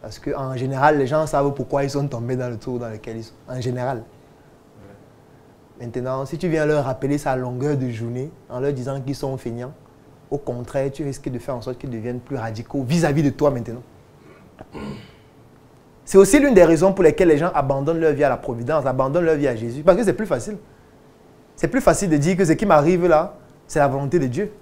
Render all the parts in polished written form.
Parce qu'en général, les gens savent pourquoi ils sont tombés dans le trou dans lequel ils sont. En général. Maintenant, si tu viens leur rappeler ça à longueur de journée, en leur disant qu'ils sont feignants, au contraire, tu risques de faire en sorte qu'ils deviennent plus radicaux vis-à-vis de toi maintenant. C'est aussi l'une des raisons pour lesquelles les gens abandonnent leur vie à la providence, abandonnent leur vie à Jésus. Parce que c'est plus facile. C'est plus facile de dire que ce qui m'arrive là, c'est la volonté de Dieu.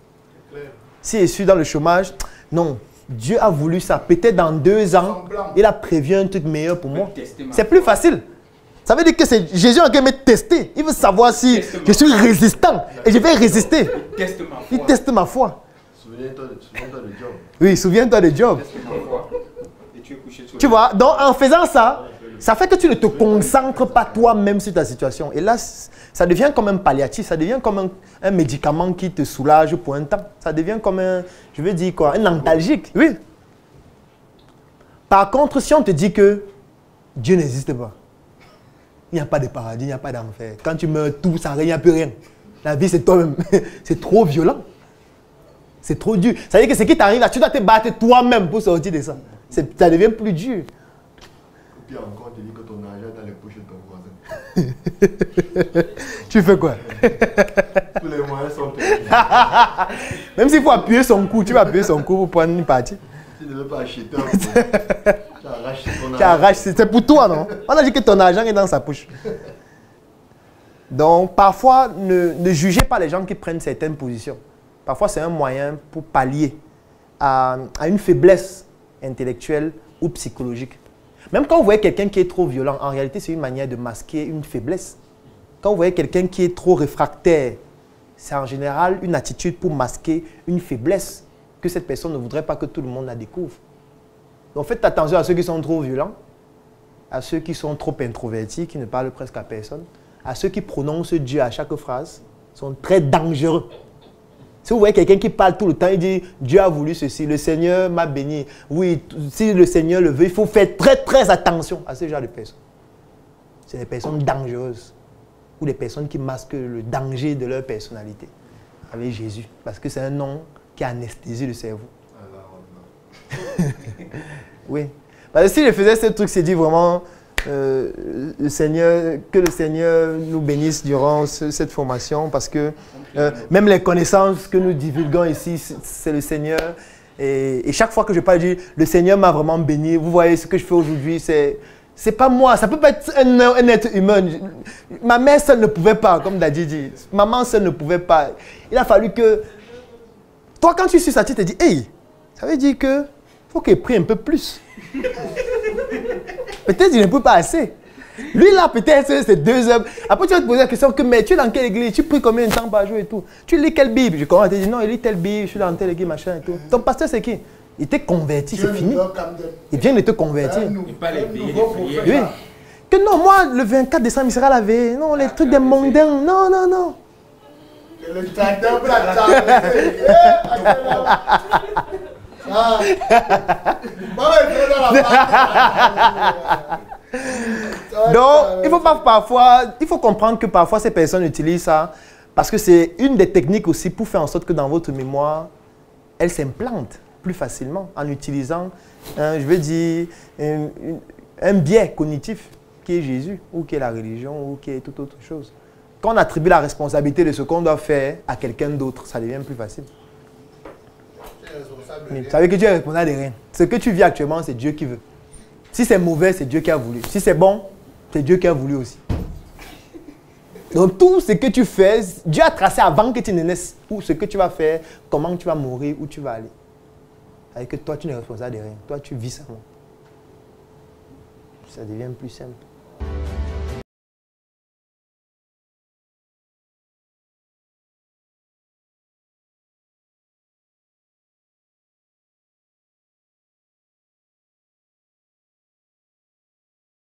Si je suis dans le chômage, non. Dieu a voulu ça. Peut-être dans 2 ans, il a prévu un truc meilleur pour moi. C'est plus facile. Ça veut dire que c'est Jésus qui me tester. Il veut savoir si je suis résistant. Et je vais résister. Il teste ma foi. Souviens-toi de Job. Oui, souviens-toi de Job. Tu vois, donc en faisant ça, ça fait que tu ne te concentres pas toi-même sur ta situation. Et là, ça devient comme un palliatif, ça devient comme un médicament qui te soulage pour un temps. Ça devient comme un, je veux dire quoi, un antalgique. Oui. Par contre, si on te dit que Dieu n'existe pas, il n'y a pas de paradis, il n'y a pas d'enfer. Quand tu meurs, tout s'arrête, il n'y a plus rien. La vie, c'est toi-même. C'est trop violent. C'est trop dur. Ça veut dire que ce qui t'arrive là, tu dois te battre toi-même pour sortir de ça. Ça devient plus dur. Et puis encore, on te dit que ton argent est dans les poches de ton voisin. Tu fais quoi? Tous les moyens sont payés. Même s'il faut appuyer son cou, tu vas appuyer son cou pour prendre une partie. Tu ne veux pas acheter un peu. Tu arraches ton Tu arraches, c'est pour toi, non? On a dit que ton argent est dans sa poche. Donc, parfois, ne jugez pas les gens qui prennent certaines positions. Parfois, c'est un moyen pour pallier à une faiblesse intellectuelle ou psychologique. Même quand vous voyez quelqu'un qui est trop violent, en réalité, c'est une manière de masquer une faiblesse. Quand vous voyez quelqu'un qui est trop réfractaire, c'est en général une attitude pour masquer une faiblesse que cette personne ne voudrait pas que tout le monde la découvre. Donc faites attention à ceux qui sont trop violents, à ceux qui sont trop introvertis, qui ne parlent presque à personne, à ceux qui prononcent Dieu à chaque phrase, sont très dangereux. Si vous voyez quelqu'un qui parle tout le temps, il dit « Dieu a voulu ceci, le Seigneur m'a béni ». Oui, si le Seigneur le veut, il faut faire très très attention à ce genre de personnes. C'est des personnes dangereuses ou des personnes qui masquent le danger de leur personnalité avec Jésus. Parce que c'est un nom qui anesthésie le cerveau. Oui. Parce que si je faisais ce truc, c'est dit vraiment que le Seigneur nous bénisse durant cette formation parce que même les connaissances que nous divulguons ici, c'est le Seigneur. Et chaque fois que je parle, je dis, le Seigneur m'a vraiment béni. Vous voyez ce que je fais aujourd'hui, c'est pas moi. Ça peut pas être un être humain. Ma mère seule ne pouvait pas, comme Daddy dit. Maman seule ne pouvait pas. Il a fallu que... Toi, quand tu suis ça, tu te dis, hey, ça veut dire que faut qu'il prie un peu plus. Peut-être qu'il ne prie pas assez. Lui là, peut-être c'est 2 heures. Après, tu vas te poser la question que, mais tu es dans quelle église? Tu pries combien de temps par jour et tout? Tu lis quelle Bible? Je commence à te dire, non, il lit telle Bible, je suis dans telle église, machin et tout. Ton pasteur, c'est qui? Il t'est converti, c'est fini. Il vient de te convertir. Oui. Que non, moi, le 24 décembre, il sera lavé. Non, les trucs des mondains. Non, non, non. Donc, il faut comprendre que parfois ces personnes utilisent ça parce que c'est une des techniques aussi pour faire en sorte que dans votre mémoire, elle s'implante plus facilement en utilisant, je veux dire, un biais cognitif qui est Jésus ou qui est la religion ou qui est toute autre chose. Quand on attribue la responsabilité de ce qu'on doit faire à quelqu'un d'autre, ça devient plus facile. Vous savez que Dieu est responsable de rien. Ce que tu vis actuellement, c'est Dieu qui veut. Si c'est mauvais, c'est Dieu qui a voulu. Si c'est bon, c'est Dieu qui a voulu aussi. Donc tout ce que tu fais, Dieu a tracé avant que tu ne naisses. Ou ce que tu vas faire, comment tu vas mourir, où tu vas aller. Avec que toi, tu n'es responsable de rien. Toi, tu vis seulement. Ça devient plus simple.